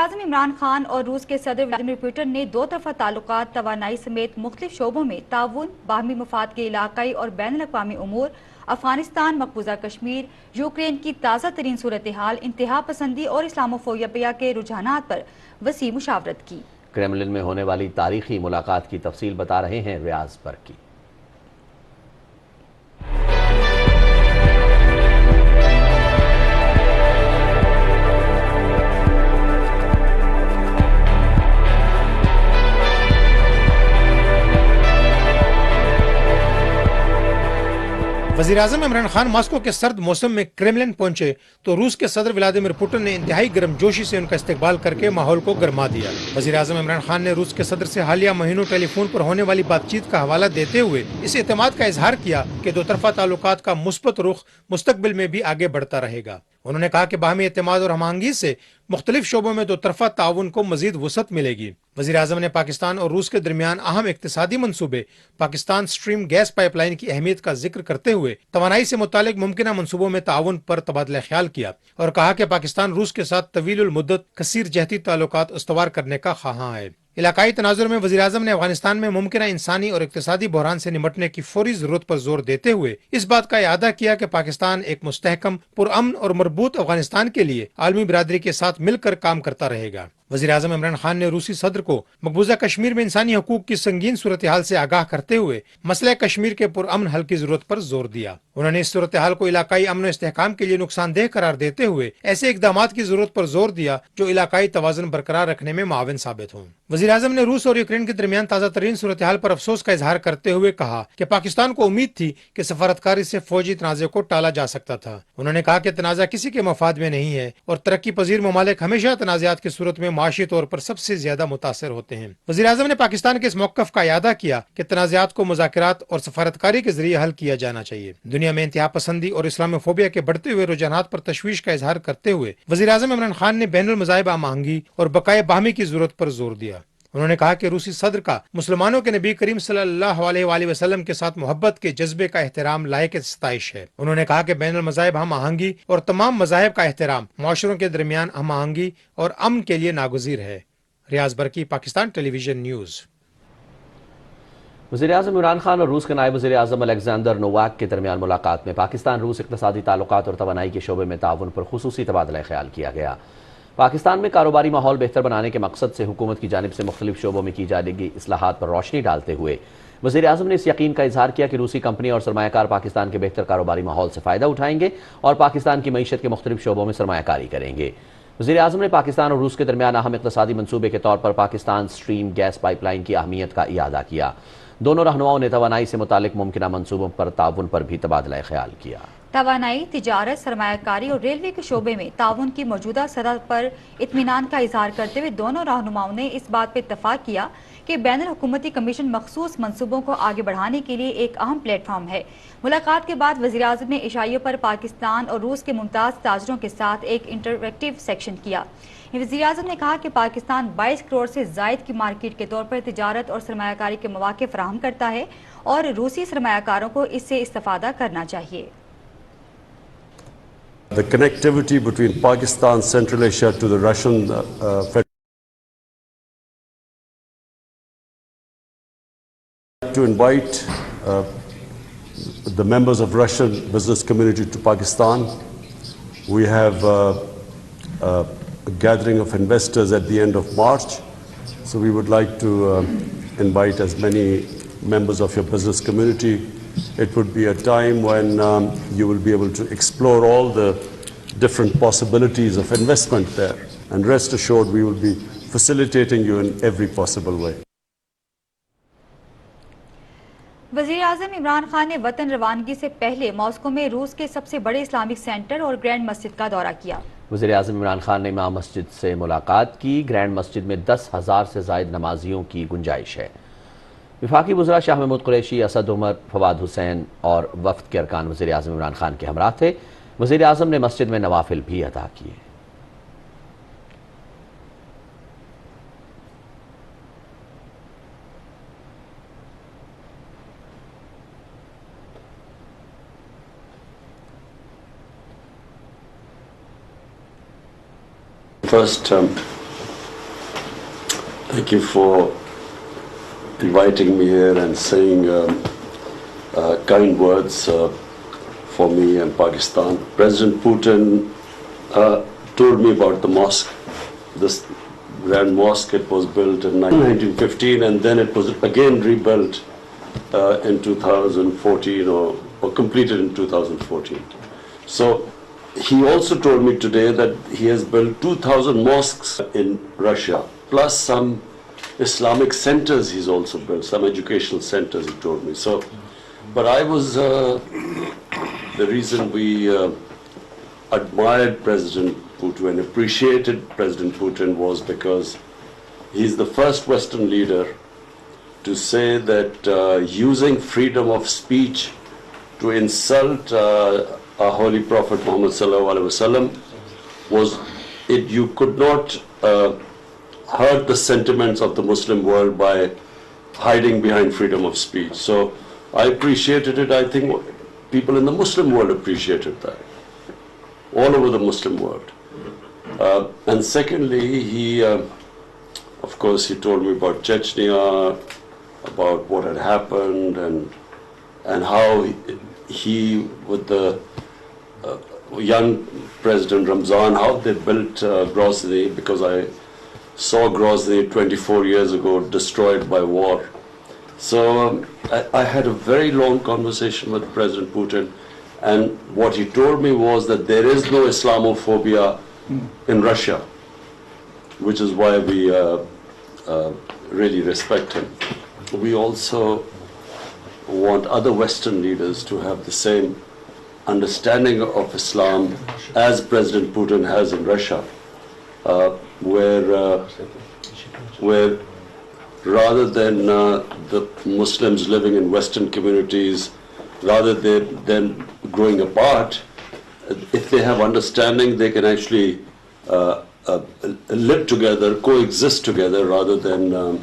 वज़ीर-ए-आज़म इमरान खान और रूस के सदर व्लादिमीर पुतिन ने दो तरफा ताल्लुकात, तवानाई समेत मुख्तलिफ शोबों में ताउन, बाहमी मफाद के इलाकाई और बैनुल अक़वामी उमूर, अफगानिस्तान, मकबूजा कश्मीर, यूक्रेन की ताज़ा तरीन सूरत हाल, इंतहा पसंदी और इस्लामोफोबिया के रुझानात पर वसी मुशावरत की। क्रेमलिन में होने वाली तारीखी मुलाकात की तफसील बता रहे हैं रियाज बरकी। वज़ीर-ए-आज़म इमरान खान मॉस्को के सर्द मौसम में क्रेमलिन पहुंचे तो रूस के सदर व्लादिमीर पुतिन ने इंतहाई गर्मजोशी से उनका इस्तकबाल करके माहौल को गरमा दिया। वज़ीर-ए-आज़म इमरान खान ने रूस के सदर से हालिया महीनों टेलीफोन पर होने वाली बातचीत का हवाला देते हुए इस एतमाद का इजहार किया कि दो तरफा ताल्लुकात का मुस्बत रुख मुस्तकबिल में भी आगे बढ़ता रहेगा। उन्होंने कहा कि बाहमी एतमाद और हमआहंगी से मुख्तलिफ शोबों में दो तरफा ताउन को मजीद वसअत मिलेगी। वज़ीर-ए-आज़म ने पाकिस्तान और रूस के दरमियान अहम इक्तिसादी मंसूबे पाकिस्तान स्ट्रीम गैस पाइपलाइन की अहमियत का जिक्र करते हुए तवानाई से मुतालिक मुमकिना मंसूबों में ताउन पर तबादला ख्याल किया और कहा कि पाकिस्तान रूस के साथ तवील मुद्दत कसीर जहती ताल्लुकात उस्तवार करने का ख्वाहां है। इलाकाई तनाजुर में वज़ीर-ए-आज़म ने अफगानिस्तान में मुमकिना इंसानी और इक्तिसादी बहरान से निमटने की फौरी जरूरत पर जोर देते हुए इस बात का इआदा किया कि पाकिस्तान एक मुस्तहकम, पुरअमन और मरबूत अफगानिस्तान के लिए आलमी बिरादरी के साथ मिलकर काम करता रहेगा। वज़ीर-ए-आज़म इमरान खान ने रूसी सदर को मकबूजा कश्मीर में इंसानी हकूक की संगीन सूरत हाल से आगाह करते हुए मसले कश्मीर के पुरअमन हल की जरूरत पर जोर दिया। उन्होंने इस सूरत हाल को इलाकाई अमन और इस्तेहकाम के लिए नुकसानदेह करार देते हुए ऐसे इकदामात की जरूरत पर जोर दिया जो इलाकाई तवाज़ुन बरकरार रखने में मुआविन साबित हों। वज़ीर-ए-आज़म ने रूस और यूक्रेन के दरमियान ताज़ा तरीन सूरत हाल पर अफसोस का इजहार करते हुए कहा कि पाकिस्तान को उम्मीद थी कि सफारतकारी से फौजी तनाज़े को टाला जा सकता था। उन्होंने कहा कि तनाज़ा किसी के मफाद में नहीं है और तरक्की पजीर ममालिक हमेशा तनाज़ात की सूरत में माशी तौर पर सबसे ज्यादा मुतासर होते हैं। वज़ीर-ए-आज़म ने पाकिस्तान के इस मौक़िफ़ का इआदा किया कि तनाज़ात को मुज़ाकरात और सफारतकारी के जरिए हल किया जाना चाहिए। दुनिया में इंतहा पसंदी और इस्लामोफोबिया के बढ़ते हुए रुझानात पर तशवीश का इजहार करते हुए वज़ीर-ए-आज़म इमरान खान ने बैनुल मज़ाहिब हमआहंगी और बकाए बाहमी की जरूरत पर जोर दिया। उन्होंने कहा कि रूसी सदर का मुसलमानों के नबी करीम सल्लल्लाहु अलैहि वसल्लम के साथ मोहब्बत के जज्बे का एहतराम लायक सताइश है। उन्होंने कहा कि बैनुल मज़ाहिब हमआहंगी और तमाम मज़ाहिब का एहतराम मुआशरों के दरमियान हमआहंगी और अमन के लिए नागुज़ीर है। रियाज बरकी, पाकिस्तान टेलीविजन न्यूज़। वज़ीर-ए-आज़म इमरान खान और रूस के नायब वज़ीर-ए-आज़म अलेक्जेंडर नोवाक के दरमियान मुलाकात में पाकिस्तान रूस इक़्तिसादी ताल्लुकात और तवानाई के शोबे में ताउन पर खुसूसी तबादला ख्याल किया गया। पाकिस्तान में कारोबारी माहौल बेहतर बनाने के मकसद से हुकूमत की जानिब से मुख्तलिफ शोबों में की जाएगी इस्लाहात पर रोशनी डालते हुए वज़ीर-ए-आज़म ने इस यकीन का इजहार किया कि रूसी कंपनी और सरमायाकार पाकिस्तान के बेहतर कारोबारी माहौल से फ़ायदा उठाएंगे और पाकिस्तान की मईशत के मुख्तलिफ शोबों में सरमायाकारी करेंगे। वज़ीर-ए-आज़म ने पाकिस्तान और रूस के दरमियान अहम इक़्तिसादी मंसूबे के तौर पर पाकिस्तान स्ट्रीम गैस पाइपलाइन की अहमियत का इआदा किया। दोनों रहनुमाओं ने तवानाई से मुतालिक मुमकिना मंसूबों पर ताउन पर भी तबादला ख्याल किया। तवानाई, तिजारत, सरमायाकारी और रेलवे के शोबे में ताउन की मौजूदा सतह पर इत्मीनान का इजहार करते हुए दोनों रहनुमाओं ने इस बात पर इत्तफाक किया कि बैनुल हुकूमती कमीशन मखसूस मंसूबों को आगे बढ़ाने के लिए एक अहम प्लेटफॉर्म है। मुलाकात के बाद वज़ीर-ए-आज़म ने इशाइयों पर पाकिस्तान और रूस के मुमताज़ ताजरों के साथ एक इंटरैक्टिव सेक्शन किया। वज़ीर-ए-आज़म ने कहा कि पाकिस्तान 22 करोड़ से ज़ायद की मार्केट के तौर पर तिजारत और सरमायाकारी के मौके फराहम करता है और रूसी सरमायाकारों को इससे इस्तेफादा करना चाहिए। The connectivity between Pakistan, Central Asia to the Russian Federation to invite the members of Russian business community to Pakistan. We have a gathering of investors at the end of March, so we would like to invite as many members of your business community. It would be a time when you will be able to explore all the different possibilities of investment there, and rest assured we will be facilitating you in every possible way. वज़ीर-ए-आज़म इमरान खान ने वतन रवानगी से पहले Moscow में रूस के सबसे बड़े इस्लामिक सेंटर और ग्रैंड मस्जिद का दौरा किया। वज़ीर-ए-आज़म इमरान खान ने इमाम मस्जिद से मुलाकात की। ग्रैंड मस्जिद में 10,000 से ज़ायद नमाजियों की गुंजाइश है। वफाकी वज़रा शाह महमूद कुरैशी, असद उमर, फवाद हुसैन और वफ़द के अरकान वज़ीर-ए-आज़म इमरान खान के हमरा थे। वज़ीर-ए-आज़म ने मस्जिद में नवाफिल भी अदा किए। First, Thank you for inviting me here and saying kind words for me and Pakistan. President Putin told me about the mosque, this grand mosque. It was built in 1915 and then it was again rebuilt in 2014 or completed in 2014. So he also told me today that he has built 2,000 mosques in Russia, plus some Islamic centers he's also built, some educational centers, he told me. So, but I was, the reason we admired President Putin and appreciated President Putin was because he's the first Western leader to say that using freedom of speech to insult our Holy Prophet Muhammad Sallallahu Alaihi Wasallam was it. You could not hurt the sentiments of the Muslim world by hiding behind freedom of speech. So I appreciated it. I think people in the Muslim world appreciated that, all over the Muslim world. And secondly, he, of course, he told me about Chechnya, about what had happened, and how he with the young President Ramzan, how they built Grozny, because I saw Grozny 24 years ago destroyed by war. So I had a very long conversation with President Putin, and what he told me was that there is no Islamophobia in Russia, which is why we really respect him. We also want other Western leaders to have the same understanding of Islam as President Putin has in Russia, where rather than the Muslims living in Western communities, rather than growing apart, if they have understanding, they can actually live together, coexist together, rather than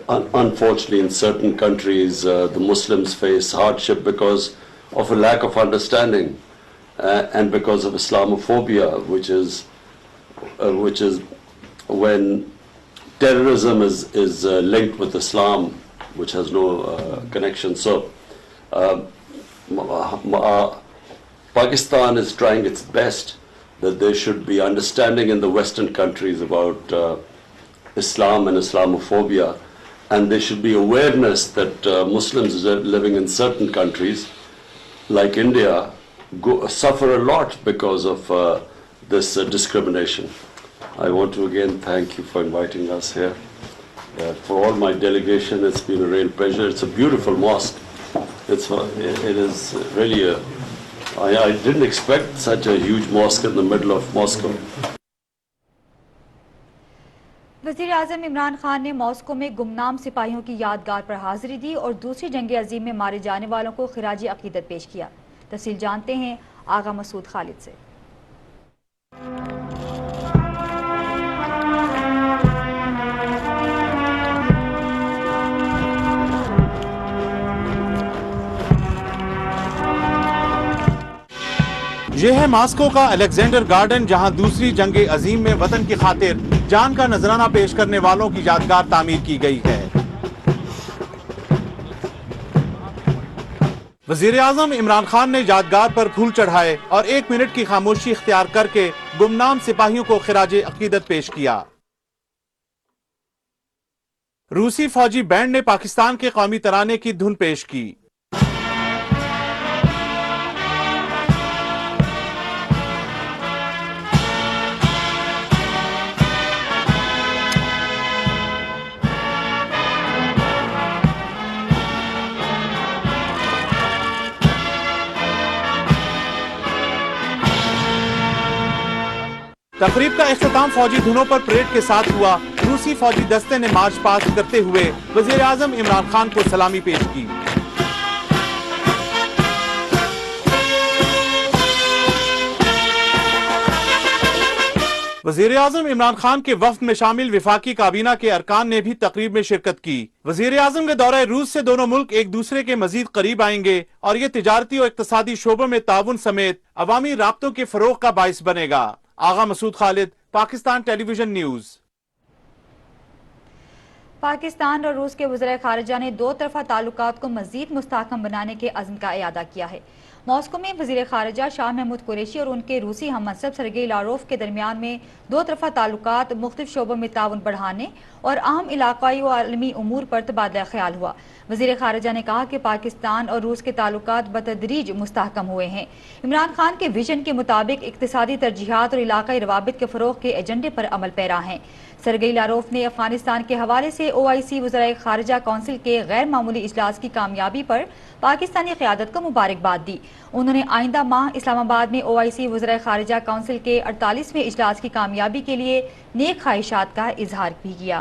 unfortunately in certain countries the Muslims face hardship because of a lack of understanding and because of Islamophobia, which is when terrorism is linked with Islam, which has no connection. So Pakistan is trying its best that there should be understanding in the Western countries about Islam and Islamophobia, and there should be awareness that Muslims living in certain countries like India suffer a lot because of this discrimination. I want to again thank you for inviting us here. For all my delegation, it's been a real pleasure. It's a beautiful mosque. It is really I didn't expect such a huge mosque in the middle of Moscow. वज़ीर आज़म इमरान खान ने Moscow में गुमनाम सिपाहियों की यादगार पर हाजिरी दी और दूसरी जंग अजीम में मारे जाने वालों को खिराज अकीदत पेश किया। तफसील जानते हैं आगा मसूद खालिद से। यह है मॉस्को का अलेक्जेंडर गार्डन, जहां दूसरी जंग अजीम में वतन की खातिर जान का नजराना पेश करने वालों की यादगार तामीर की गई है। वजीर आजम इमरान खान ने यादगार पर फूल चढ़ाए और 1 मिनट की खामोशी इख्तियार करके गुमनाम सिपाहियों को खिराजे अकीदत पेश किया। रूसी फौजी बैंड ने पाकिस्तान के कौमी तराने की धुन पेश की। तकरीब का इख्तिताम फौजी धुनों पर परेड के साथ हुआ। रूसी फौजी दस्ते ने मार्च पास्ट करते हुए वजीर आजम इमरान खान को सलामी पेश की। वजीर आजम इमरान खान के वफ्द में शामिल विफाकी काबीना के अरकान ने भी तकरीब में शिरकत की। वजीर आजम के दौरे रूस से दोनों मुल्क एक दूसरे के मजीद करीब आएंगे और ये तिजारती और इक्तसादी शोबों में ताउन समेत अवामी राब्तों के फरोग का बाइस बनेगा। आगा मसूद खालिद, पाकिस्तान टेलीविजन न्यूज। 20 अगस्त 2023 को 20 साल पूरे होने पर पाकिस्तान रूस पाकिस्तान और रूस के वज़ीर ख़ारिजा ने दो तरफ़ा ताल्लुकात को मज़ीद मुस्तहकम बनाने के अज़्म का इयादा किया है। मॉस्को में वज़ीर ख़ारिजा शाह महमूद कुरैशी और उनके रूसी हममंसब सरगेई लारोफ के दरमियान में दो तरफ़ा ताल्लुकात, मुख्तलिफ शोबों में ताउन बढ़ाने और अहम इलाक़ाई व आलमी उमूर पर तबादला ख्याल हुआ। वज़ीर ख़ारिजा ने कहा कि पाकिस्तान और रूस के ताल्लुकात बतदरीज मुस्तहकम हुए हैं। इमरान खान के विजन के मुताबिक इक़्तिसादी तरजीहात और इलाक़ाई रवाबित के फ़रोग़ के एजेंडे पर अमल पैरा हैं। सरगेई लारोफ ने अफगानिस्तान के हवाले से OIC वज़ीर ख़ारिजा कौंसिल के गैर मामूली इजलास की कामयाबी पर पाकिस्तानी क़यादत को मुबारकबाद दी। उन्होंने आइंदा माह इस्लामाबाद में OIC वज़ीर ख़ारिजा कौंसिल के 48वें इजलास की कामयाबी के लिए नेक ख्वाहिशात का इजहार भी किया।